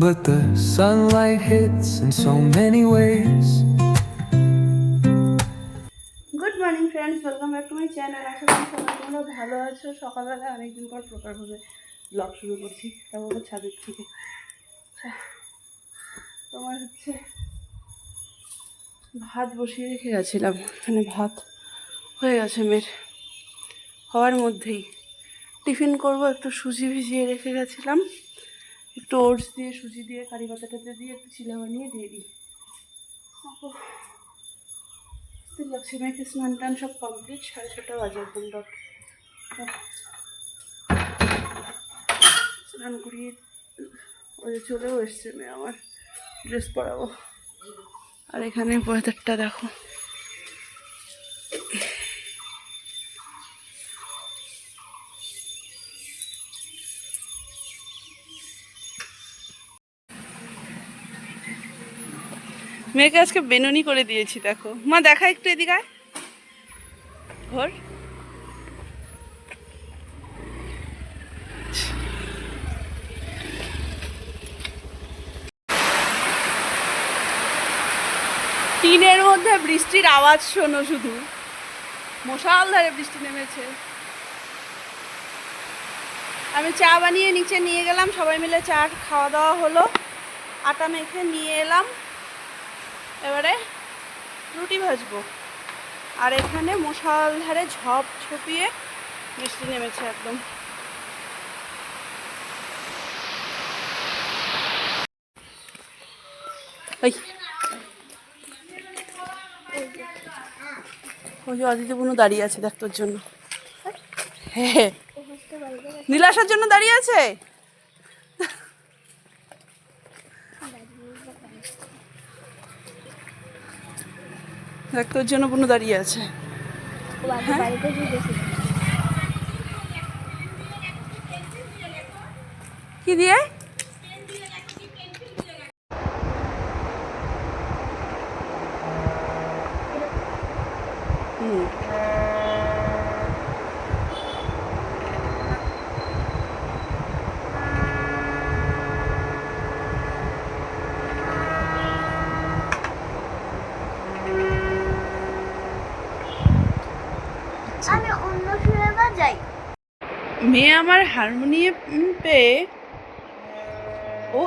but the sunlight hits in so many ways. Good morning friends, welcome back to my channel. আশা করি সবাই তোমরা ভালো আছো। সকালবেলা অনেকদিন পর প্রকারভাবে ব্লগ শুরু করছি, তারপর ছাদের থেকে। তোমার হচ্ছে ভাত বসিয়ে রেখে গেছিলাম, এখানে ভাত হয়ে গেছে মেয়ের, হওয়ার মধ্যেই টিফিন করব। একটু সুজি ভিজিয়ে রেখে গেছিলাম, একটু ওটস দিয়ে সুজি দিয়ে কারি পাতাটাতে দিয়ে একটু চিলা বানিয়ে দিয়ে দিই। লাগছে মেয়েকে স্নান টান সব কমপ্লিট, 6:30 বাজে একদম ডট। স্নান করিয়ে ওই চলেও এসছে মেয়ে, আমার ড্রেস পরাবো। আর এখানে ওয়েদারটা দেখো, মেয়েকে আজকে বেনুনি করে দিয়েছি। দেখো মা, দেখা একটু এদিকে আয়, ঘর টিনের মধ্যে বৃষ্টির আওয়াজ শোনো শুধু, মশালধারে বৃষ্টি নেমেছে। আমি চা বানিয়ে নিচে নিয়ে গেলাম, সবাই মিলে চা খাওয়া দাওয়া হলো, আটা মেখে নিয়ে এলাম। এবারে রুটি ভাজবো। আর এখানে মশালধারে ঝপ ছপিয়ে বৃষ্টি নেমেছে একদম। ওই যে অদিতি বোনও দাঁড়িয়ে আছে দেখ তোর জন্য। হ্যাঁ, নীলাশার জন্য দাঁড়িয়ে আছে। দেখ তোর জন্য বোনও দাঁড়িয়ে আছে। কি দিয়ে? আমি অন্য সুরে বাজাই। মেয়ে আমার হারমোনিয়াম পেয়ে ও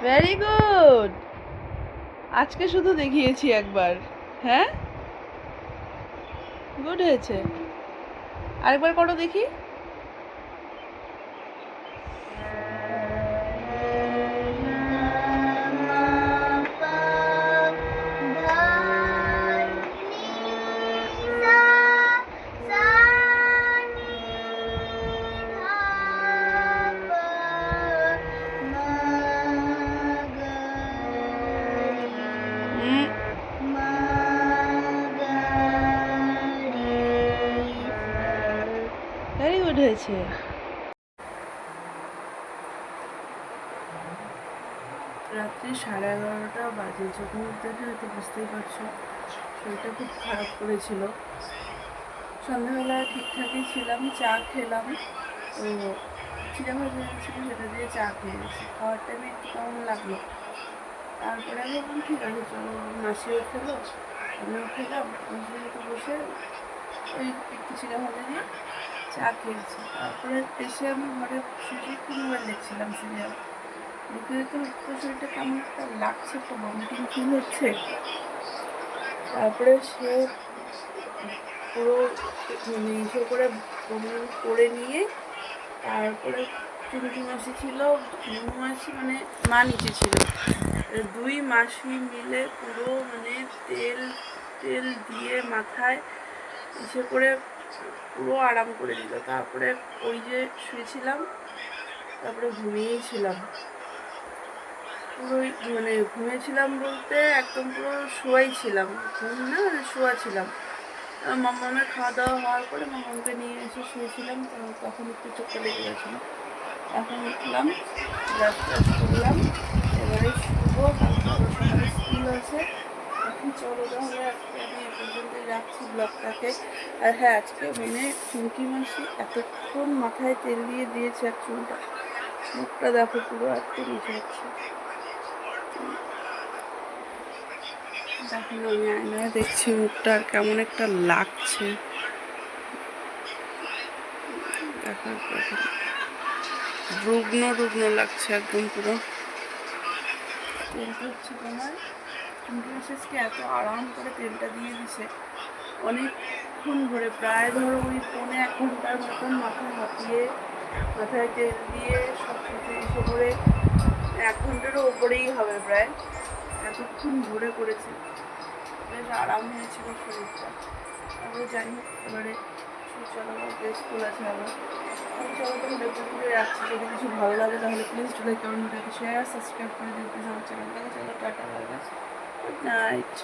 ভেরি গুড। আজকে শুধু দেখিয়েছি একবার। হ্যাঁ, গুড হয়েছে। আরেকবার করো দেখি। ভেরি গুড হয়েছে। রাত্রি 11:30 বাজে। যখন দেখে হয়তো বুঝতেই পারছো শরীরটা খুব খারাপ করেছিল। সন্ধ্যাবেলা ঠিকঠাকই ছিলাম, চা খেলাম, তো চিড়া ভাজা ছিল সেটা দিয়ে চা খেয়েছি। খাওয়ার টাইমে একটু কেমন লাগলো, তারপরে আমি বললাম ঠিক আছে চলো, মাসিও খেলো আমিও খেলাম, একটু বসে ওই একটু চিড়া ভাজা দিয়ে চা খেয়েছি। তারপরে এসে আমি ঘরে শুয়ে একটু মোবাইল দেখছিলাম, সিরিয়াল দেখতে দেখতে তো শরীরটা কেমন একটা লাগছে, একটা ভমিটিং ফিল হচ্ছে। তারপরে সে পুরো মানে ইসে করে বমি করে নিয়ে তারপরে চুমকি মাসি ছিল, নুনু মাসি মানে মা নিচে ছিল, দুই মাসি মিলে পুরো মানে তেল তেল দিয়ে মাথায় ইসে করে পুরো আরাম করে দিল। তারপরে ওই যে শুয়েছিলাম, তারপরে ঘুমিয়েছিলাম পুরোই, মানে ঘুমিয়েছিলাম বলতে একদম পুরো শোয়াই ছিলাম, ঘুম না মানে শোয়া ছিলাম। মামামের খাওয়া দাওয়া হওয়ার পরে মামামকে নিয়ে এসে শুয়েছিলাম, তো তখন একটু চোখটা লেগে গেছিলো। এখন উঠলাম, ব্রাশ ট্রাশ করলাম, এবারে শুবো, কালকে আবার সকালে স্কুল আছে। এখন চলো তাহলে আজকে আমি এ পর্যন্তই রাখছি ব্লগটাকে। আর হ্যাঁ, আজকে মেনে চুমকি মাসি এতক্ষণ মাথায় তেল দিয়ে দিয়েছে, আর চুলটা মুখটা দেখো পুরো একটু নিচে হচ্ছে। দেখুন আমি আয়নায় দেখছি মুখটা আর কেমন একটা লাগছে। দেখো দেখুন, রুগ্ন রুগ্ন লাগছে একদম পুরো। তেলটা হচ্ছে তোমার চুমকি মাসিকে এত আরাম করে তেলটা দিয়ে দিছে অনেকক্ষণ ধরে, প্রায় ধরো ওই 1.5 ঘন্টার মতন মাথায় হাতিয়ে মাথায় তেল দিয়ে সব কিছু এসে করে 1 ঘন্টারও ওপরেই হবে প্রায়, এতক্ষণ ধরে করেছে। বেশ আরাম হয়েছিল শরীরটা। তারপরে যাই হোক, এবারে চলো স্কুল আছে আবার। চলো তাহলে পর্যন্ত রাখছি। যদি কিছু ভালো লাগে তাহলে please like comment share subscribe করে দিও প্লিজ আমার চ্যানেলটাকে। চলো tata, bye bye, good night.